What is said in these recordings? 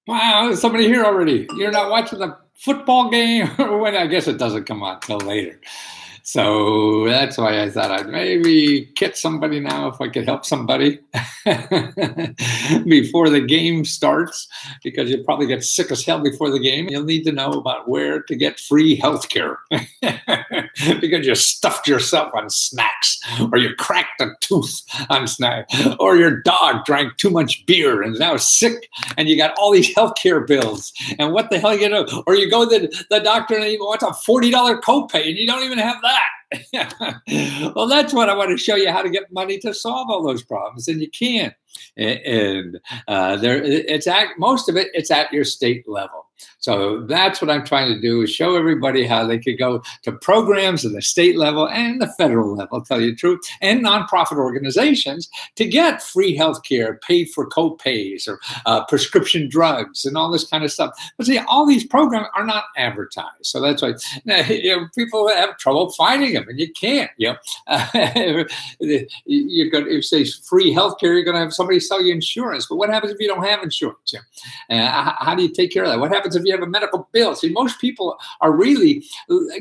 Wow, there's somebody here already. You're not watching the football game? Or when? I guess it doesn't come on till later. So that's why I thought I'd maybe get somebody now if I could help somebody before the game starts, because you'll probably get sick as hell before the game. You'll need to know about where to get free health care because you stuffed yourself on snacks, or you cracked a tooth on snacks, or your dog drank too much beer and is now sick, and you got all these health care bills. And what the hell are you going to do? Or you go to the doctor and he wants a $40 copay and you don't even have that. Well, that's what I want to show you, how to get money to solve all those problems, and you can. And most of it, it's at your state level. So that's what I'm trying to do, is show everybody how they could go to programs at the state level and the federal level, tell you the truth, and nonprofit organizations to get free health care, paid for co-pays, or prescription drugs and all this kind of stuff. But see, all these programs are not advertised. So that's why people have trouble finding them, and you can't. You're going to say free health care, you're going to have somebody sell you insurance. But what happens if you don't have insurance? How do you take care of that? What happens if you have a medical bill? See, most people are really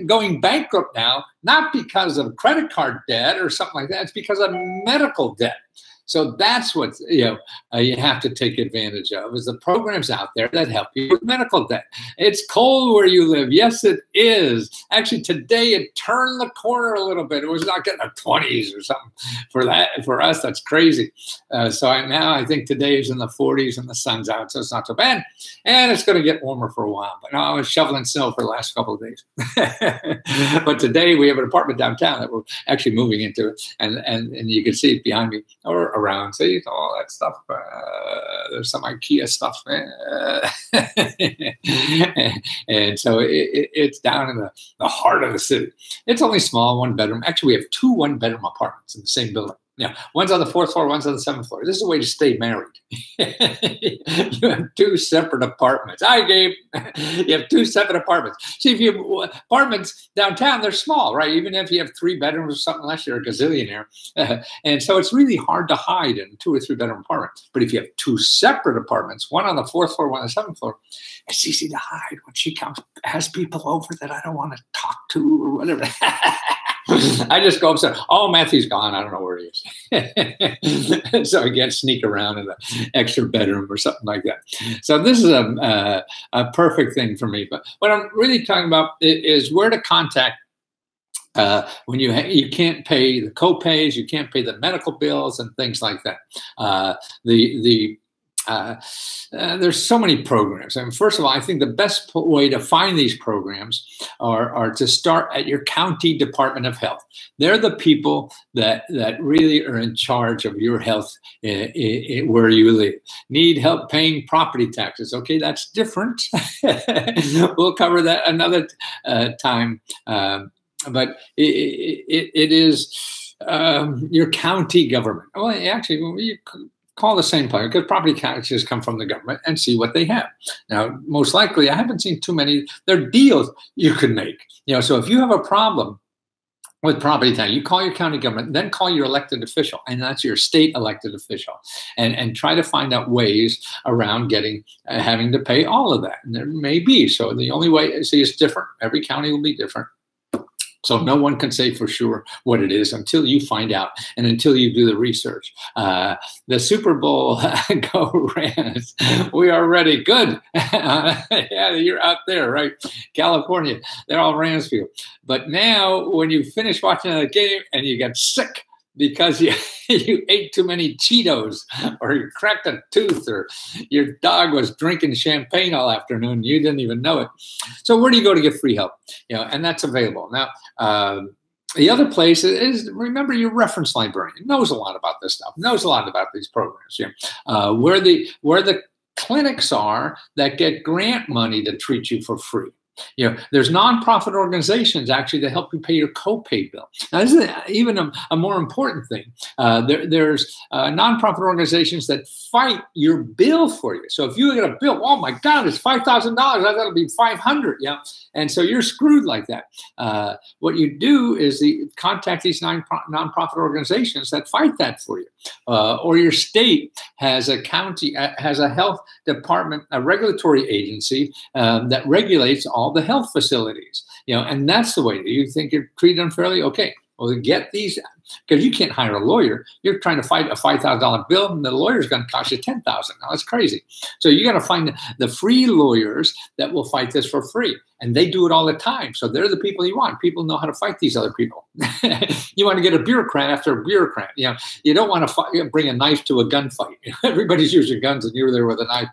going bankrupt now, not because of credit card debt or something like that. It's because of medical debt. So that's what you have to take advantage of, is the programs out there that help you with medical debt. It's cold where you live. Yes, it is. Actually, today it turned the corner a little bit. It was not getting the 20s or something. For us, that's crazy. Now I think today is in the 40s and the sun's out, so it's not so bad. And it's going to get warmer for a while. But no, I was shoveling snow for the last couple of days. But today we have an apartment downtown that we're actually moving into, and you can see it behind me, or around, see all that stuff. There's some IKEA stuff, and so it's down in the heart of the city. It's only small, one bedroom. Actually, we have two one-bedroom apartments in the same building. Yeah, one's on the 4th floor, one's on the 7th floor. This is a way to stay married. You have two separate apartments. Hi, Gabe. You have two separate apartments. See, if you have apartments downtown, they're small, right? Even if you have 3 bedrooms or something, unless you're a gazillionaire. And so it's really hard to hide in 2 or 3 bedroom apartments. But if you have 2 separate apartments, one on the 4th floor, one on the 7th floor, it's easy to hide when she comes, has people over that I don't want to talk to or whatever. I just go upstairs. Oh, Matthew's gone. I don't know where he is. So I can't sneak around in the extra bedroom or something like that. So this is a perfect thing for me. But what I'm really talking about is where to contact when you can't pay the co-pays, you can't pay the medical bills and things like that. There's so many programs. I mean, first of all, I think the best way to find these programs are to start at your county Department of Health. They're the people that really are in charge of your health where you live. Need help paying property taxes? Okay, that's different. We'll cover that another time. But it is your county government. Well, actually, you call the same place, because property taxes come from the government, and see what they have. Now, most likely, I haven't seen too many. There are deals you could make. So if you have a problem with property tax, you call your county government, then call your elected official, and that's your state elected official, and try to find out ways around having to pay all of that. And there may be. So the only way, see, it's different. Every county will be different. So no one can say for sure what it is until you find out and until you do the research. The Super Bowl Go Rams. We are ready. Good. Yeah, you're out there, right? California. They're all Rams people. But now when you finish watching the game and you get sick because you ate too many Cheetos, or you cracked a tooth, or your dog was drinking champagne all afternoon, you didn't even know it. So where do you go to get free help? And that's available. Now, the other place is, remember, your reference librarian knows a lot about this stuff, knows a lot about these programs. Where the clinics are that get grant money to treat you for free. There's nonprofit organizations actually that help you pay your copay bill. Now, this is even a more important thing. There's nonprofit organizations that fight your bill for you. So if you get a bill, oh my God, it's $5,000. I thought it'd be $500. Yeah, and so you're screwed like that. What you do is contact these nonprofit organizations that fight that for you, or your state has a health department, a regulatory agency that regulates all the health facilities, and that's the way. Do you think you're treated unfairly? Okay, well, get these, because you can't hire a lawyer. You're trying to fight a $5,000 bill, and the lawyer's going to cost you $10,000. Now that's crazy. So you got to find the free lawyers that will fight this for free, and they do it all the time. So they're the people you want. People know how to fight these other people. You want to get a bureaucrat after a bureaucrat. You don't want to bring a knife to a gunfight. Everybody's using guns, and you're there with a knife.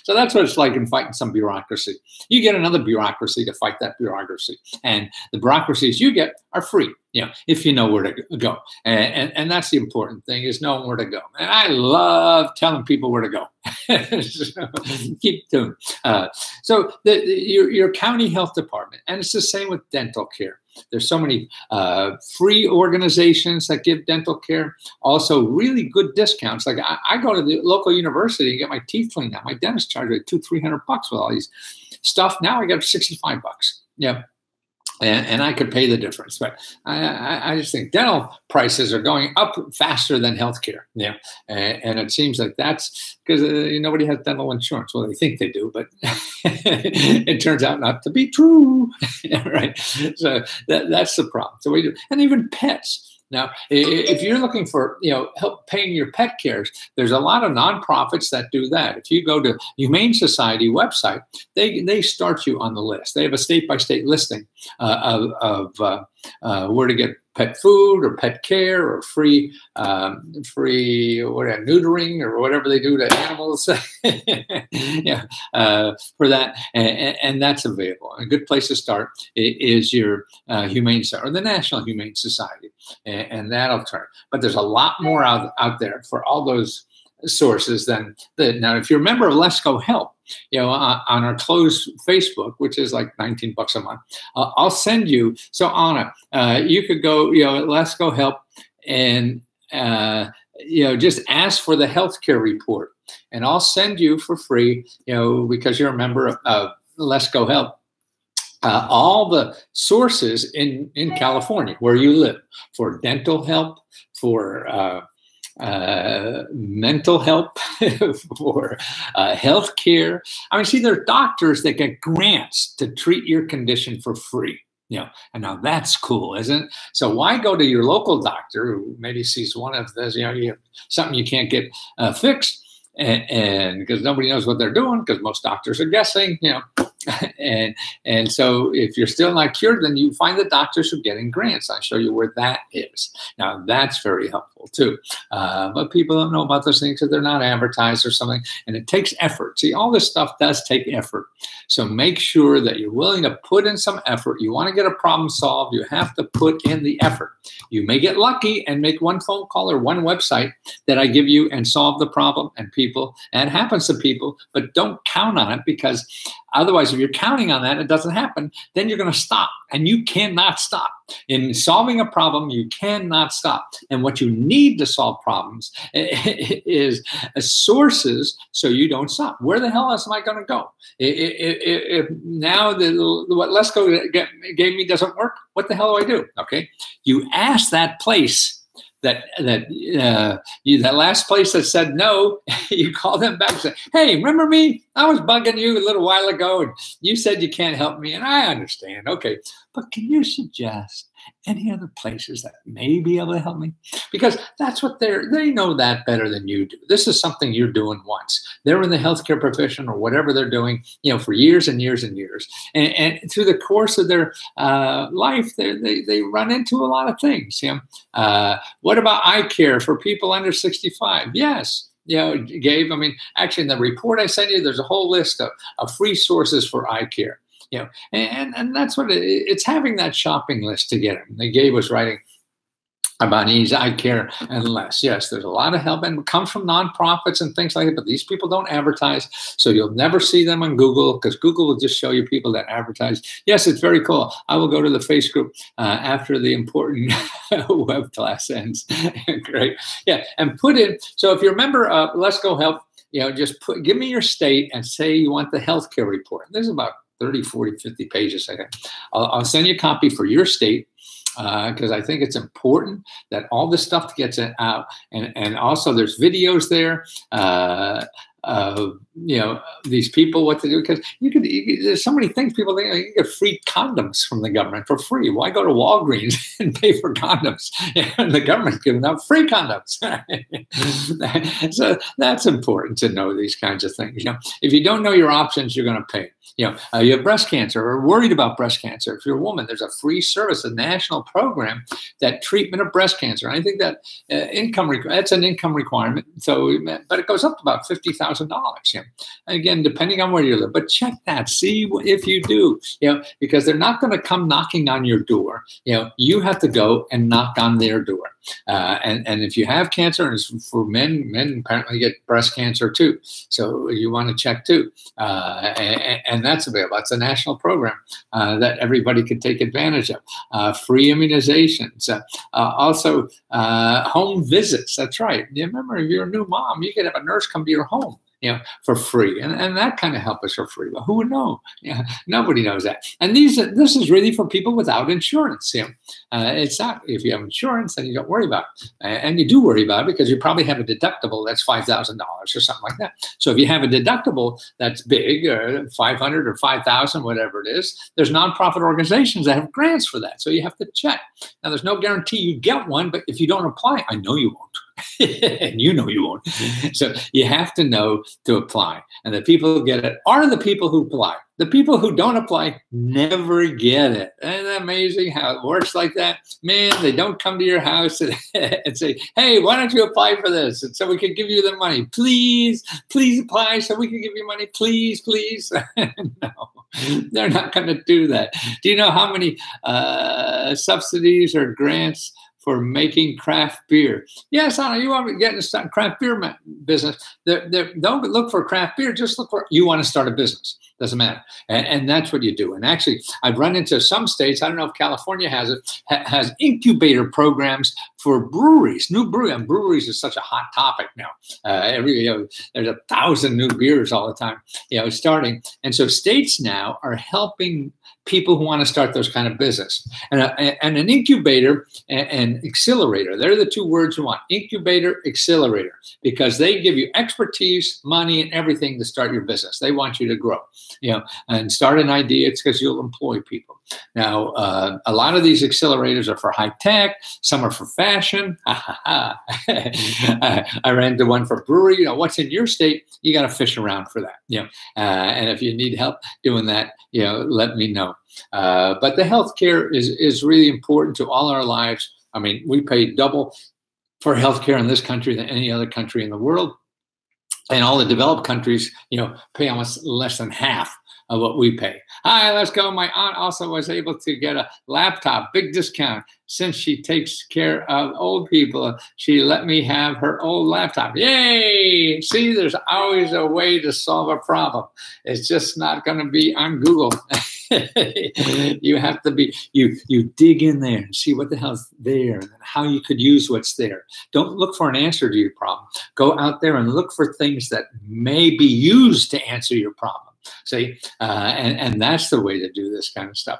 So that's what it's like in fighting some bureaucracy. You get another bureaucracy to fight that bureaucracy. And the bureaucracies you get are free, if you know where to go. And that's the important thing, is knowing where to go. And I love telling people where to go. So, keep doing. So your county health department, and it's the same with dental care. There's so many free organizations that give dental care. Also, really good discounts. Like I go to the local university and get my teeth cleaned out. My dentist charged me $200-300 with all these stuff. Now I got $65. Yeah. And I could pay the difference, but I just think dental prices are going up faster than healthcare. Yeah, and it seems like that's because nobody has dental insurance. Well, they think they do, but it turns out not to be true. Right? So that's the problem. So we do, and even pets. Now, if you're looking for help paying your pet cares, there's a lot of nonprofits that do that. If you go to Humane Society website, they start you on the list. They have a state-by-state listing of where to get pet food or pet care or free neutering or whatever they do to animals. For that, and that's available. A good place to start is your Humane Society or the National Humane Society, and that'll turn. But there's a lot more out there for all those sources than that. Now, if you're a member of Lesko Help, on our closed Facebook, which is like $19 a month, I'll send you. So Anna, you could go, Let's Go Help, and just ask for the healthcare report, and I'll send you for free, because you're a member of Let's Go Help, all the sources in California where you live for dental help, for mental help, for health care. I mean, see, there are doctors that get grants to treat your condition for free. And now that's cool, isn't it? So why go to your local doctor who maybe sees one of those, you have something you can't get fixed, and because nobody knows what they're doing, because most doctors are guessing, and so if you're still not cured, then you find the doctors who are getting grants. I'll show you where that is. Now, that's very helpful too. But people don't know about those things because they're not advertised or something, and it takes effort. See, all this stuff does take effort. So make sure that you're willing to put in some effort. You want to get a problem solved, you have to put in the effort. You may get lucky and make one phone call or one website that I give you and solve the problem, and it happens to people, but don't count on it, because otherwise, if you're counting on that, it doesn't happen, then you're going to stop, and you cannot stop. In solving a problem, you cannot stop. And what you need to solve problems is sources so you don't stop. Where the hell else am I going to go? If now what Lesko gave me doesn't work, what the hell do I do? Okay, you ask that place. That last place that said no, you call them back and say, hey, remember me? I was bugging you a little while ago, and you said you can't help me, and I understand. Okay, but can you suggest any other places that may be able to help me? Because that's what they know that better than you do. This is something you're doing once. They're in the healthcare profession or whatever they're doing, for years and years and years. And through the course of their life, they run into a lot of things. What about eye care for people under 65? Yes. Gabe, I mean, actually in the report I sent you, there's a whole list of free sources for eye care. And that's what it's having that shopping list to get them. Gabe was writing about needs, I care and less. Yes, there's a lot of help, and it comes from nonprofits and things like that, but these people don't advertise, so you'll never see them on Google, because Google will just show you people that advertise. Yes, it's very cool. I will go to the face group after the important web class ends. Great. Yeah, and put in, so if you're a member of Lesko Health, just give me your state and say you want the healthcare report. There's about 30, 40, 50 pages, I think. I'll send you a copy for your state, because I think it's important that all this stuff gets out. And also there's videos there, these people, what to do, because there's so many things people think, you get free condoms from the government for free. Why go to Walgreens and pay for condoms? And the government's giving out free condoms. So that's important to know these kinds of things. If you don't know your options, you're going to pay. You have breast cancer or worried about breast cancer. If you're a woman, there's a free service, a national program, that treatment of breast cancer. And I think that that's an income requirement. So, but it goes up to about $50,000. Again, depending on where you live. But check that. See if you do. Because they're not going to come knocking on your door. You have to go and knock on their door. And if you have cancer, and it's for men apparently get breast cancer too. So you want to check too. And that's available. It's a national program that everybody can take advantage of. Free immunizations. Also, home visits. That's right. You remember, if you're a new mom, you could have a nurse come to your home, for free. And that kind of help us for free. But who would know? Nobody knows that. And this is really for people without insurance. It's not, if you have insurance, then you don't worry about it. And you do worry about it because you probably have a deductible that's $5,000 or something like that. So if you have a deductible that's big, or 500 or 5,000, whatever it is, there's nonprofit organizations that have grants for that. So you have to check. Now, there's no guarantee you get one, but if you don't apply, I know you won't. And you know you won't. So you have to know to apply. And the people who get it are the people who apply. The people who don't apply never get it. Isn't that amazing how it works like that? Man, they don't come to your house and say, hey, why don't you apply for this? And so we can give you the money. Please apply so we can give you money. Please. No, they're not going to do that. Do you know how many subsidies or grants for making craft beer? Yes, I know you want to get into craft beer business. Don't look for craft beer. Just look for, you want to start a business. Doesn't matter. And that's what you do. And actually, I've run into some states, I don't know if California has it, has incubator programs for breweries, new breweries. And breweries is such a hot topic now. There's 1,000 new beers all the time, starting. And so states now are helping people who want to start those kind of business. And an incubator and accelerator, they're the two words you want, incubator, accelerator, because they give you expertise, money, and everything to start your business. They want you to grow, and start an idea. It's because you'll employ people. Now, a lot of these accelerators are for high tech. Some are for fashion. I ran into one for brewery. What's in your state? You got to fish around for that. And if you need help doing that, let me know. But the healthcare is really important to all our lives. I mean, we pay double for healthcare in this country than any other country in the world. And all the developed countries, pay almost less than half of what we pay. Hi, let's go. My aunt also was able to get a laptop, big discount. Since she takes care of old people, she let me have her old laptop. Yay! See, there's always a way to solve a problem. It's just not going to be on Google. You have to be, you dig in there and see what the hell's there and how you could use what's there. Don't look for an answer to your problem. Go out there and look for things that may be used to answer your problem. See, and that's the way to do this kind of stuff,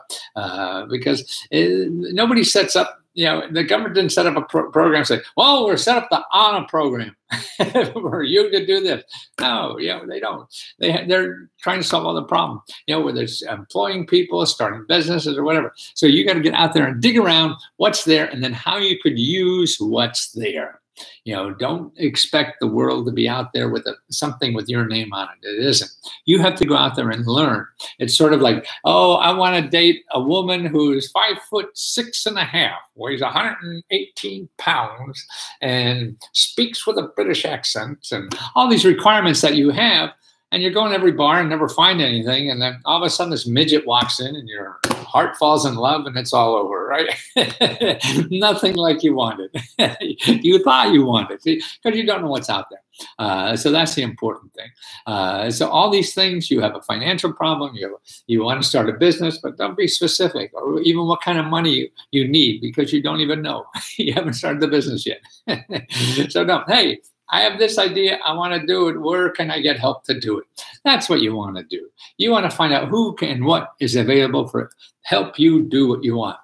because nobody sets up, the government didn't set up a program and say, well, we're set up the HANA program for you to do this. No, they don't. They're trying to solve all the problems, whether it's employing people, starting businesses or whatever. So you got to get out there and dig around what's there and then how you could use what's there. Don't expect the world to be out there with something with your name on it. It isn't. You have to go out there and learn. It's sort of like, oh, I want to date a woman who's 5'6.5", weighs 118 pounds, and speaks with a British accent, and all these requirements that you have. and you're going to every bar and never find anything, and then all of a sudden this midget walks in and your heart falls in love and it's all over, right? Nothing like you wanted. You thought you wanted, because you don't know what's out there. So that's the important thing. So all these things, you have a financial problem, you want to start a business, but don't be specific, or even what kind of money you need, because you don't even know. You haven't started the business yet. So no, hey, I have this idea, I want to do it. Where can I get help to do it? That's what you want to do. You want to find out who and what is available for help you do what you want.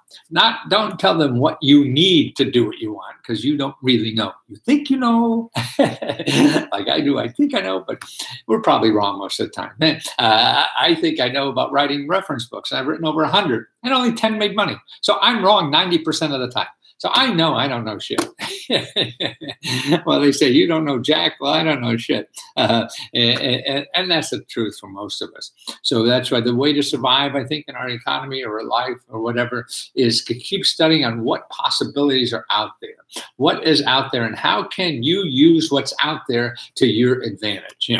Don't tell them what you need to do what you want, because you don't really know. You think you know, like I do. I think I know, but we're probably wrong most of the time. I think I know about writing reference books. I've written over 100, and only 10 made money. So I'm wrong 90% of the time. So I know I don't know shit. Well, they say, you don't know jack. Well, I don't know shit. And that's the truth for most of us. So that's why the way to survive, I think, in our economy or life or whatever, is to keep studying on what possibilities are out there. What is out there, and how can you use what's out there to your advantage?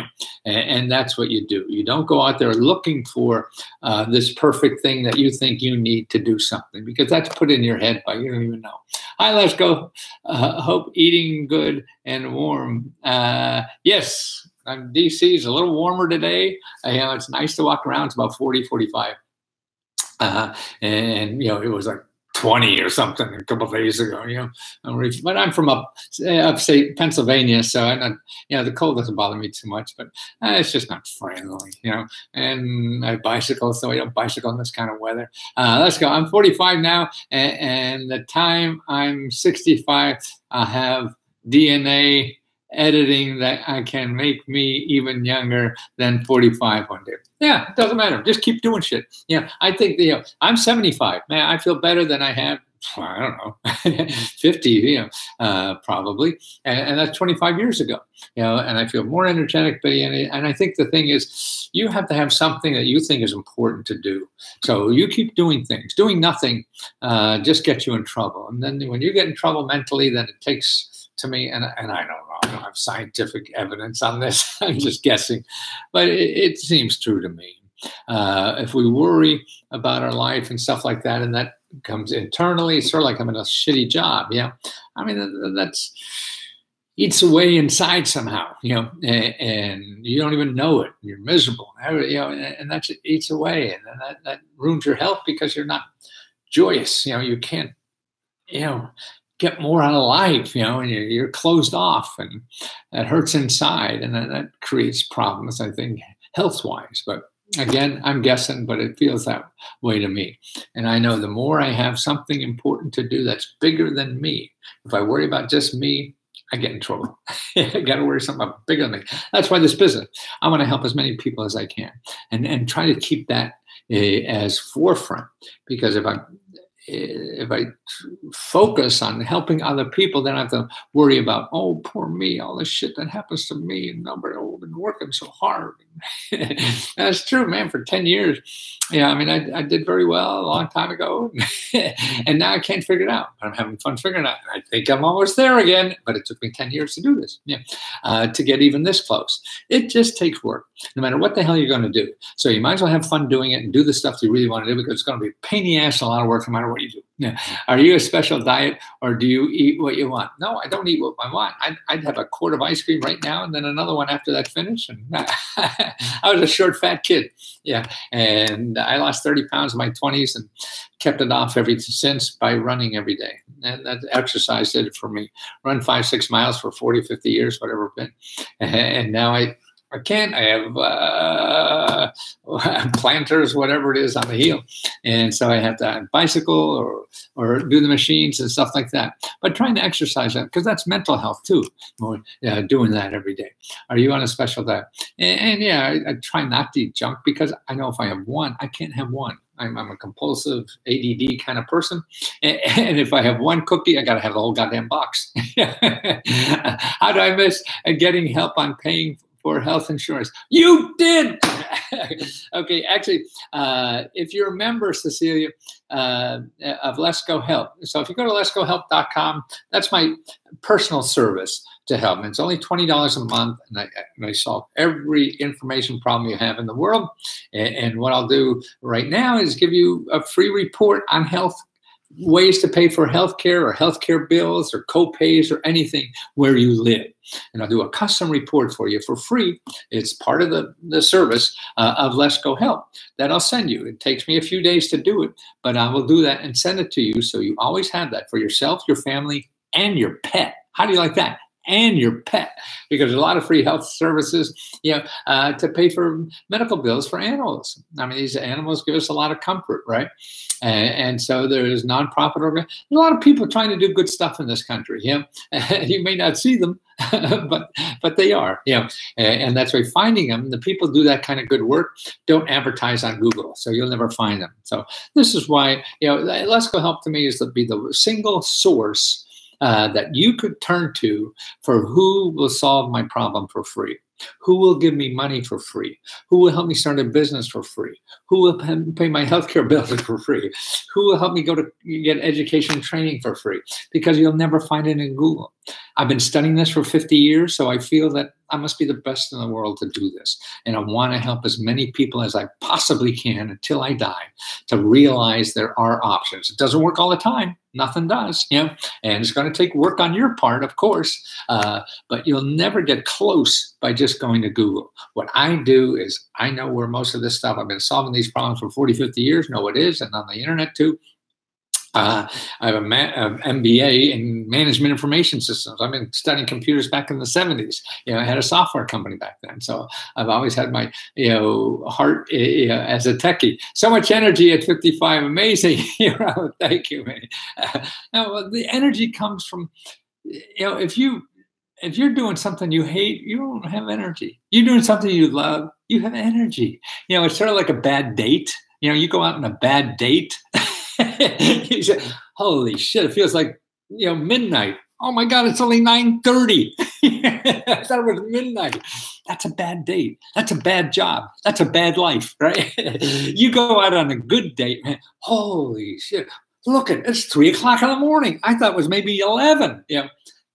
And that's what you do. You don't go out there looking for this perfect thing that you think you need to do something, because that's put in your head by you don't even know. Hi, Lesko. Hope eating good and warm. Yes, DC is a little warmer today. It's nice to walk around. It's about 40, 45. And, it was like 20 or something a couple of days ago, but I'm from upstate Pennsylvania, so I'm not, the cold doesn't bother me too much, but it's just not friendly, and I bicycle, so I don't bicycle in this kind of weather. Let's go. I'm 45 now, and the time I'm 65, I have DNA editing that I can make me even younger than 45 one day. Yeah, it doesn't matter. Just keep doing shit. I think, I'm 75. Man, I feel better than I had, I don't know, 50, probably. And that's 25 years ago, and I feel more energetic. But, and I think the thing is, you have to have something that you think is important to do. So you keep doing things. Doing nothing just gets you in trouble. And then when you get in trouble mentally, then it takes, to me, and I don't know, I don't have scientific evidence on this. I'm just guessing, but it seems true to me. If we worry about our life and stuff like that, and that comes internally, sort of like I'm in a shitty job, I mean, that's eats away inside somehow, and you don't even know it. You're miserable, and that eats away, and that ruins your health, because you're not joyous. You can't, get more out of life, and you're closed off, and that hurts inside, and that creates problems, I think, health-wise. But again, I'm guessing, but it feels that way to me. And I know the more I have something important to do that's bigger than me, if I worry about just me, I get in trouble. I got to worry something about bigger than me. That's why this business, I want to help as many people as I can, and try to keep that as forefront, because if I focus on helping other people, then I have to worry about, oh, poor me, all this shit that happens to me, and I've been working so hard. That's true, man. For 10 years, I mean, I did very well a long time ago, and now I can't figure it out. But I'm having fun figuring it out. I think I'm almost there again, but it took me 10 years to do this, to get even this close. It just takes work, no matter what the hell you're going to do. So you might as well have fun doing it and do the stuff you really want to do, because it's going to be a pain in the ass and a lot of work no matter what you do. Are you a special diet, or do you eat what you want? No, I don't eat what I want. I'd have a quart of ice cream right now, and then another one after that finish. And I was a short, fat kid. And I lost 30 pounds in my 20s and kept it off ever since by running every day. And that exercise did it for me. Run 5-6 miles for 40, 50 years, whatever it's been. And now I can't. I have planters, whatever it is, on the heel. And so I have to bicycle or do the machines and stuff like that. But trying to exercise that, because that's mental health too, doing that every day. Are you on a special diet? And I try not to eat junk, because I know if I have one, I can't have one. I'm a compulsive ADD kind of person. And if I have one cookie, I got to have the whole goddamn box. How do I miss getting help on paying for health insurance. You did. Okay, actually, if you're a member, Cecilia, of Lesko Help, so if you go to leskohelp.com, that's my personal service to help. And it's only $20 a month, and I solve every information problem you have in the world. And what I'll do right now is give you a free report on health, ways to pay for healthcare or healthcare bills or co-pays or anything where you live. And I'll do a custom report for you for free. It's part of the service of Lesko Help that I'll send you. It takes me a few days to do it, but I will do that and send it to you so you always have that for yourself, your family, and your pet. How do you like that? And your pet, because there's a lot of free health services, to pay for medical bills for animals. I mean, these animals give us a lot of comfort, right? And so there's nonprofit organizations. A lot of people trying to do good stuff in this country. You may not see them, but they are. And that's why finding them, the people who do that kind of good work don't advertise on Google, so you'll never find them. So this is why Lesko Help to me is to be the single source that you could turn to for who will solve my problem for free, who will give me money for free, who will help me start a business for free, who will pay my healthcare bills for free, who will help me go to get education and training for free, because you'll never find it in Google. I've been studying this for 50 years, so I feel that I must be the best in the world to do this. And I want to help as many people as I possibly can until I die to realize there are options. It doesn't work all the time. Nothing does, and it's going to take work on your part, of course, but you'll never get close by just going to Google. What I do is I know where most of this stuff, I've been solving these problems for 40, 50 years, know it is, and on the internet too. I have an MBA in management information systems. I've been studying computers back in the 70s. I had a software company back then. So I've always had my, heart as a techie. So much energy at 55, amazing. Thank you, man. Now, the energy comes from, if you're doing something you hate, you don't have energy. You're doing something you love, you have energy. It's sort of like a bad date. You go out on a bad date. You say, holy shit, it feels like midnight. Oh my God, it's only 9:30. I thought it was midnight. That's a bad date. That's a bad job. That's a bad life, right? You go out on a good date, man. Holy shit. Look, it's 3 o'clock in the morning. I thought it was maybe 11.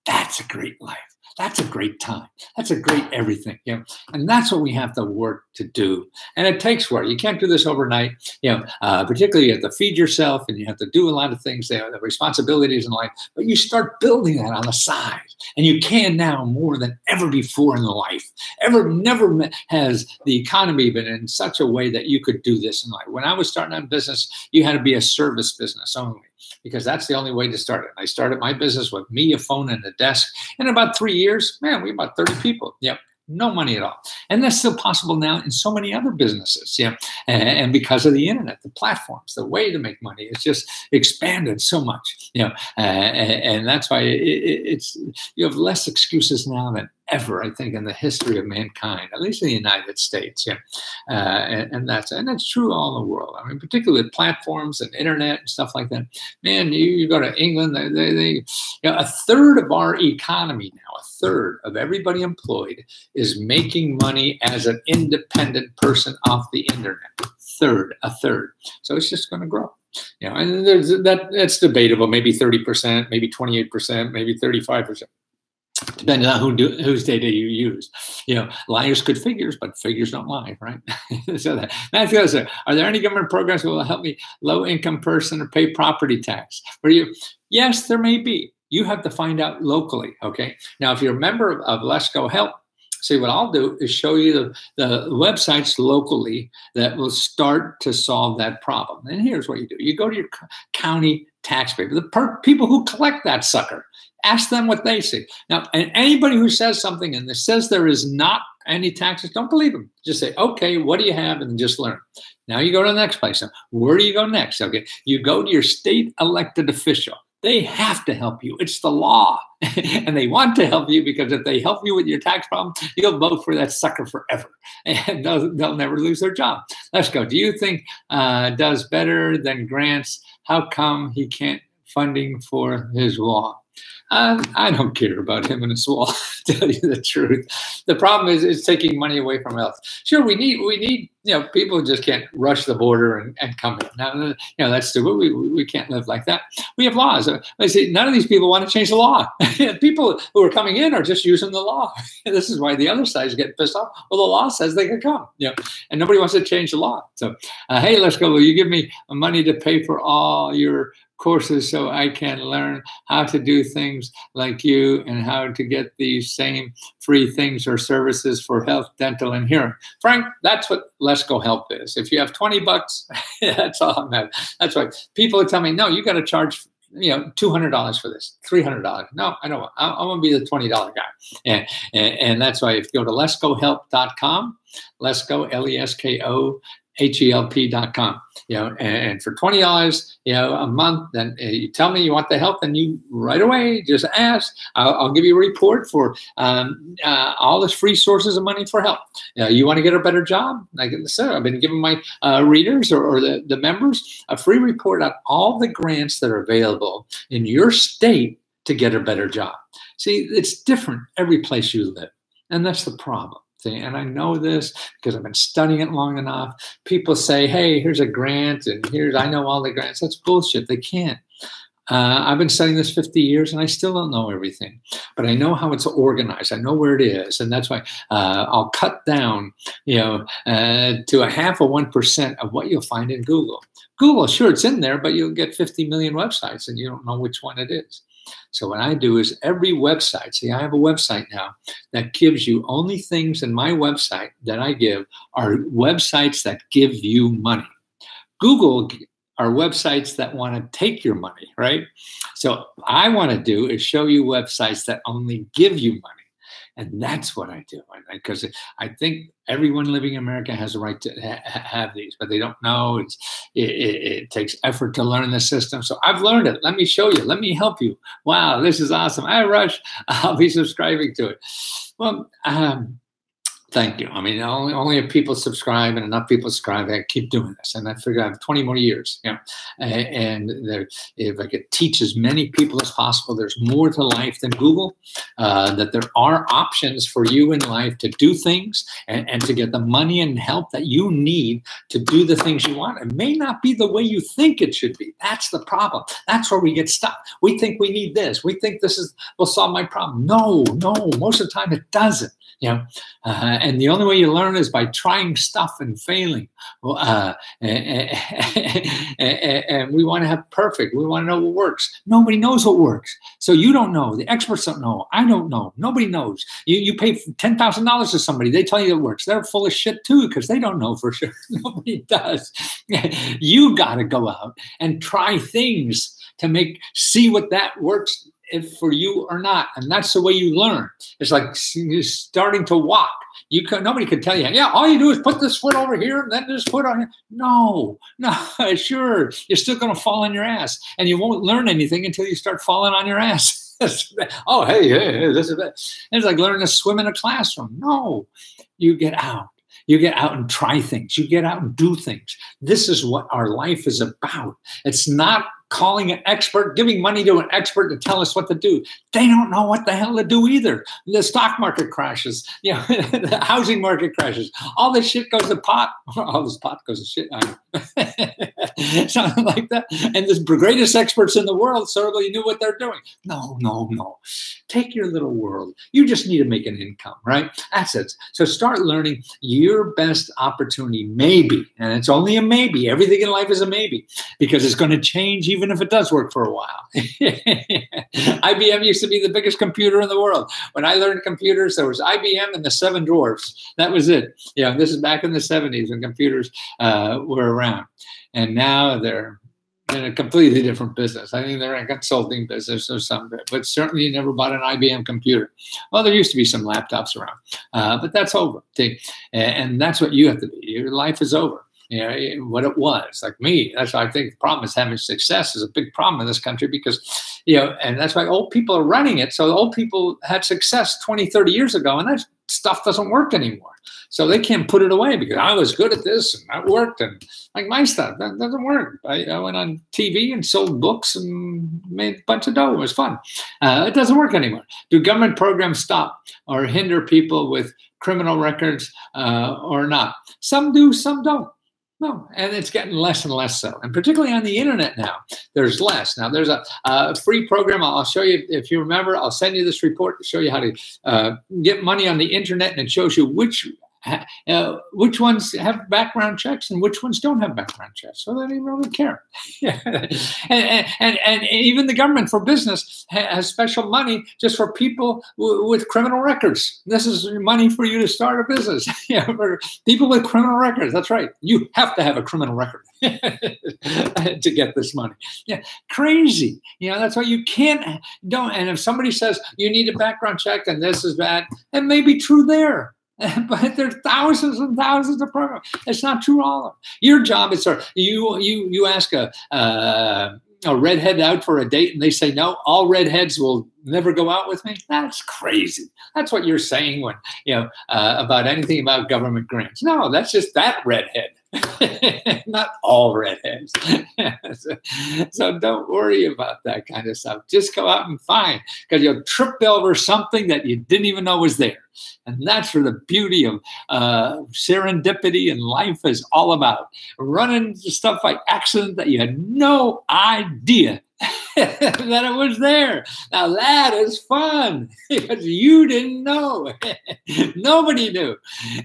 That's a great life. That's a great time. That's a great everything. And that's what we have to work to do. And it takes work. You can't do this overnight. Particularly you have to feed yourself and you have to do a lot of things there, the responsibilities in life. But you start building that on the side. And you can now more than ever before in life. Never has the economy been in such a way that you could do this in life. When I was starting on business, you had to be a service business only, because that's the only way to start it. I started my business with me, a phone, and a desk. In about 3 years, man, we had about 30 people. No money at all. And that's still possible now in so many other businesses. And because of the internet, the platforms, the way to make money, it's just expanded so much. And that's why you have less excuses now than ever, I think, in the history of mankind, at least in the United States. And that's true all in the world. I mean, particularly with platforms and internet and stuff like that. Man, you go to England, they a third of our economy now, a third of everybody employed is making money as an independent person off the internet. A third. So it's just going to grow. And that's debatable. Maybe 30%, maybe 28%, maybe 35%. Depending on whose data you use. Liars could figures, but figures don't lie, right? So Matthew, are there any government programs that will help me, low-income person, or pay property tax? Yes, there may be. You have to find out locally, okay? Now, if you're a member of Lesko Help, see, what I'll do is show you the websites locally that will start to solve that problem. And here's what you do. You go to your county tax paper, the people who collect that sucker. Ask them what they see. Now, and anybody who says something and says there is not any taxes, don't believe them. Just say, okay, what do you have? And just learn. Now you go to the next place. Now, where do you go next? Okay, you go to your state elected official. They have to help you. It's the law. And they want to help you, because if they help you with your tax problem, you'll vote for that sucker forever. And they'll never lose their job. Let's go. Do you think does better than grants? How come he can't funding for his wall. I don't care about him and his wall, to tell you the truth. The problem is it's taking money away from health. Sure, we need, people just can't rush the border and come in. Now, that's stupid. We can't live like that. We have laws. I say none of these people want to change the law. People who are coming in are just using the law. This is why the other side is getting pissed off. Well, the law says they can come, and nobody wants to change the law. So, hey, Lesko, will you give me money to pay for all your courses so I can learn how to do things like you and how to get these same free things or services for health, dental, and hearing? Frank, that's what Lesko Health is. If you have 20 bucks, that's all I'm having. That's why people are telling me, no, you got to charge $200 for this, $300. No, I don't want. I want to be the $20 guy. And that's why if you go to leskohelp.com, Lesko, Lesko, HELP.com, and for $20, a month, then you tell me you want the help, and you right away just ask. I'll give you a report for all the free sources of money for help. You want to get a better job? Like I said, I've been giving my readers or the members a free report on all the grants that are available in your state to get a better job. See, it's different every place you live, and that's the problem. And I know this because I've been studying it long enough. People say, hey, here's a grant, and I know all the grants. That's bullshit. They can't. I've been studying this 50 years, and I still don't know everything. But I know how it's organized. I know where it is. And that's why I'll cut down, to 0.5% of what you'll find in Google. Google, sure, it's in there, but you'll get 50 million websites, and you don't know which one it is. So what I do is every website, see, I have a website now that gives you only things in my website that I give are websites that give you money. Google are websites that want to take your money, right? So I want to do is show you websites that only give you money. And that's what I do, because I think everyone living in America has a right to have these, but they don't know. It takes effort to learn the system. So I've learned it. Let me show you. Let me help you. Wow, this is awesome. I rush. I'll be subscribing to it. Well, thank you. I mean, only if people subscribe and enough people subscribe, I keep doing this. And I figure I have 20 more years. And if I could teach as many people as possible, there's more to life than Google, that there are options for you in life to do things and to get the money and help that you need to do the things you want. It may not be the way you think it should be. That's the problem. That's where we get stuck. We think we need this. We think this will solve my problem. No, most of the time it doesn't. And the only way you learn is by trying stuff and failing. And we want to have perfect. We want to know what works. Nobody knows what works. So you don't know. The experts don't know. I don't know. Nobody knows. You pay $10,000 to somebody. They tell you it works. They're full of shit too because they don't know for sure. Nobody does. You got to go out and try things to see what that works if for you or not. And that's the way you learn. It's like you're starting to walk. Nobody can tell you, all you do is put this foot over here and then this foot on here. No, sure. You're still going to fall on your ass, and you won't learn anything until you start falling on your ass. Oh, hey, this is bad. It's like learning to swim in a classroom. No, you get out. You get out and try things. You get out and do things. This is what our life is about. It's not calling an expert, giving money to an expert to tell us what to do. They don't know what the hell to do either. The stock market crashes, the housing market crashes. All this shit goes to pot. All this pot goes to shit. Something like that. And the greatest experts in the world certainly knew what they're doing. No. Take your little world. You just need to make an income, right? That's it. So start learning your best opportunity, maybe. And it's only a maybe. Everything in life is a maybe, because it's going to change even if it does work for a while. IBM used to be the biggest computer in the world. When I learned computers, there was IBM and the Seven Dwarfs. That was it. This is back in the 70s when computers were around. And now they're in a completely different business. I think they're in a consulting business or something, but certainly you never bought an IBM computer. Well, there used to be some laptops around, but that's over. And that's what you have to be. Your life is over. What it was. Like me, that's why I think the problem is having success is a big problem in this country, because, and that's why old people are running it. So old people had success 20, 30 years ago, and that's stuff doesn't work anymore. So they can't put it away because I was good at this and that worked. And like my stuff, that doesn't work. I went on TV and sold books and made a bunch of dough. It was fun. It doesn't work anymore. Do government programs stop or hinder people with criminal records or not? Some do, some don't. No, and it's getting less and less so. And particularly on the internet now, there's less. Now, there's a free program. I'll show you, if you remember, I'll send you this report to show you how to get money on the internet, and it shows you which ones have background checks and which ones don't have background checks. So they don't even really care. and even the government for business has special money just for people with criminal records. This is money for you to start a business. For people with criminal records. That's right. You have to have a criminal record to get this money. Yeah, crazy. That's why you don't. And if somebody says you need a background check and this is bad, it may be true there. But there's thousands and thousands of programs. It's not true all of them. Your job is you ask a redhead out for a date and they say no, all redheads will never go out with me. That's crazy. That's what you're saying when about anything about government grants. No, that's just that redhead. Not all redheads. So don't worry about that kind of stuff. Just go out and find, because you'll trip over something that you didn't even know was there. And that's where the beauty of serendipity and life is all about. Running into stuff by accident that you had no idea that it was there. Now that is fun because you didn't know. Nobody knew.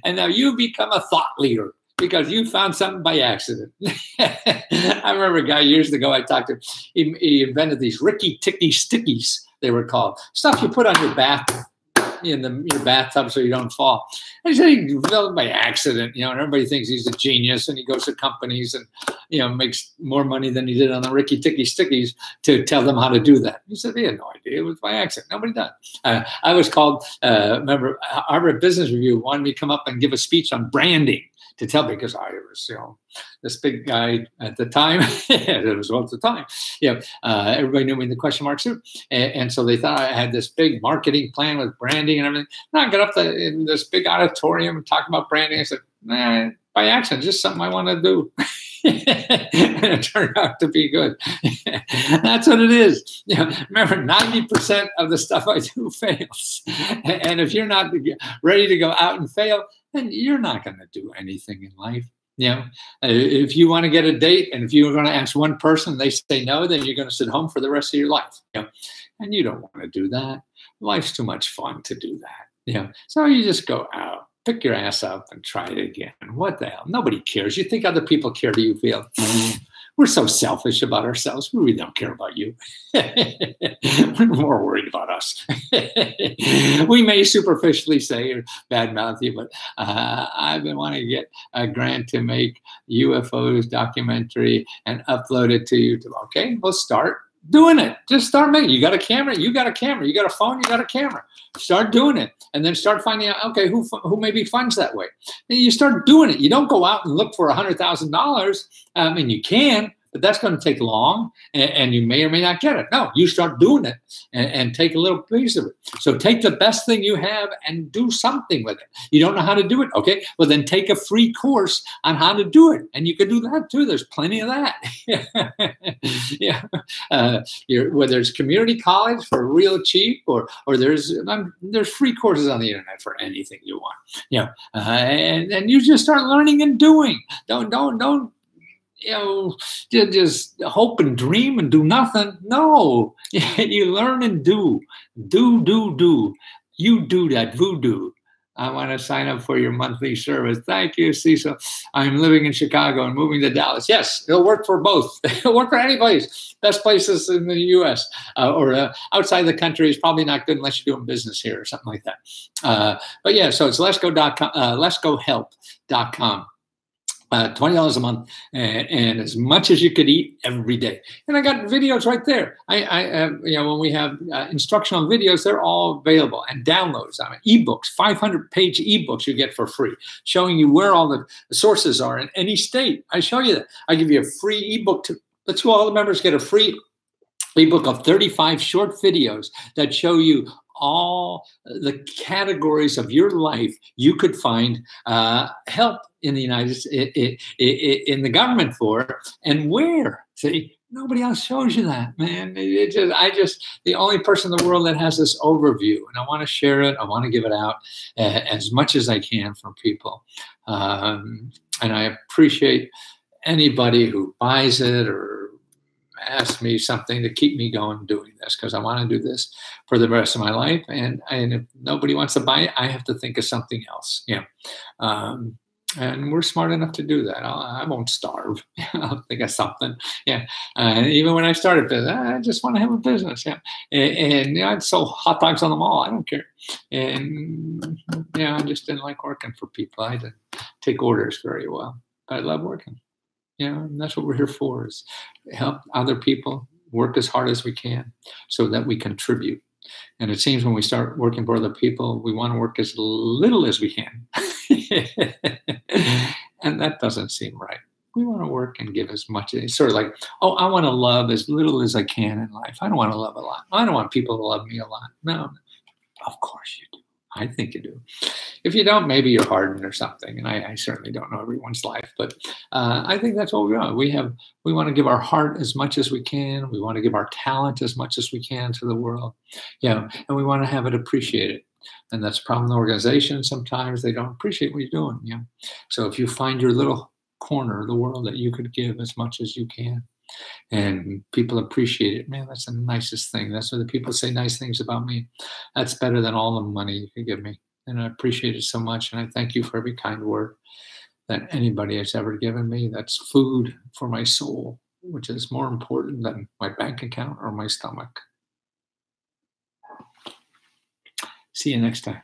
And now you become a thought leader because you found something by accident. I remember a guy years ago I talked to, he invented these Ricky Ticky Stickies, they were called. Stuff you put on your bathroom. In your bathtub so you don't fall. And he said he developed by accident, and everybody thinks he's a genius, and he goes to companies and makes more money than he did on the Ricky Ticky Stickies to tell them how to do that. He said he had no idea. It was by accident. Nobody done. I was called, remember, Harvard Business Review wanted me to come up and give a speech on branding to tell, because I was, this big guy at the time. It was all the time. Everybody knew me in the question mark suit, and so they thought I had this big marketing plan with branding and everything. And I got up in this big auditorium and talked about branding. I said, nah, by accident, just something I want to do. And it turned out to be good. That's what it is. Remember, 90% of the stuff I do fails. And if you're not ready to go out and fail, then you're not going to do anything in life. If you want to get a date and if you're going to ask one person and they say no, then you're going to sit home for the rest of your life. And you don't want to do that. Life's too much fun to do that. So you just go out, pick your ass up and try it again. What the hell? Nobody cares. You think other people care? Do you feel? We're so selfish about ourselves. We really don't care about you. We're more worried about us. We may superficially say or badmouth you, but I've been wanting to get a grant to make UFOs documentary and upload it to YouTube. Okay, we'll start doing it. Just start making. You got a camera, you got a camera. You got a phone, you got a camera. Start doing it, and then start finding out, okay, who maybe funds that way. And you start doing it. You don't go out and look for $100,000. I mean, you can, but that's going to take long, and you may or may not get it. No, you start doing it and take a little piece of it. So take the best thing you have and do something with it. You don't know how to do it? Okay, well then take a free course on how to do it, and you can do that too. There's plenty of that. Whether it's community college for real cheap, or there's free courses on the internet for anything you want. And you just start learning and doing. Don't just hope and dream and do nothing. No, you learn and do. Do. You do that voodoo. I want to sign up for your monthly service. Thank you, Cecil. I'm living in Chicago and moving to Dallas. Yes, it'll work for both. It'll work for any place. Best places in the U.S. or outside the country is probably not good unless you're doing business here or something like that. But yeah, so it's Lesko.com, LeskoHelp.com. $20 a month, and as much as you could eat every day. And I got videos right there. When we have instructional videos, they're all available, and downloads. Ebooks, 500-page ebooks you get for free, showing you where all the sources are in any state. I show you that. I give you a free ebook. All the members get a free ebook of 35 short videos that show you all the categories of your life, you could find help in the in the government for, and where. See, nobody else shows you that, man. The only person in the world that has this overview, and I want to share it. I want to give it out as much as I can for people, and I appreciate anybody who buys it or asks me something to keep me going doing this, because I want to do this for the rest of my life. And if nobody wants to buy it, I have to think of something else. Yeah. And we're smart enough to do that. I won't starve. I'll think of something. Yeah. Even when I started business, I just want to have a business. Yeah. And I'd sell hot dogs on the mall. I don't care. And I just didn't like working for people. I didn't take orders very well. But I love working. And that's what we're here for, is help other people, work as hard as we can so that we contribute. And it seems when we start working for other people, we want to work as little as we can. And that doesn't seem right. We want to work and give as much. It's sort of like, I want to love as little as I can in life. I don't want to love a lot. I don't want people to love me a lot. No, of course you do. I think you do. If you don't, maybe you're hardened or something. And I certainly don't know everyone's life, but I think that's what we want. We want to give our heart as much as we can. We want to give our talent as much as we can to the world. And we want to have it appreciated. And that's a problem in organizations. Sometimes they don't appreciate what you're doing. So if you find your little corner of the world that you could give as much as you can, and people appreciate it, man, that's the nicest thing. That's why the people say nice things about me. That's better than all the money you could give me. And I appreciate it so much. And I thank you for every kind word that anybody has ever given me. That's food for my soul, which is more important than my bank account or my stomach. See you next time.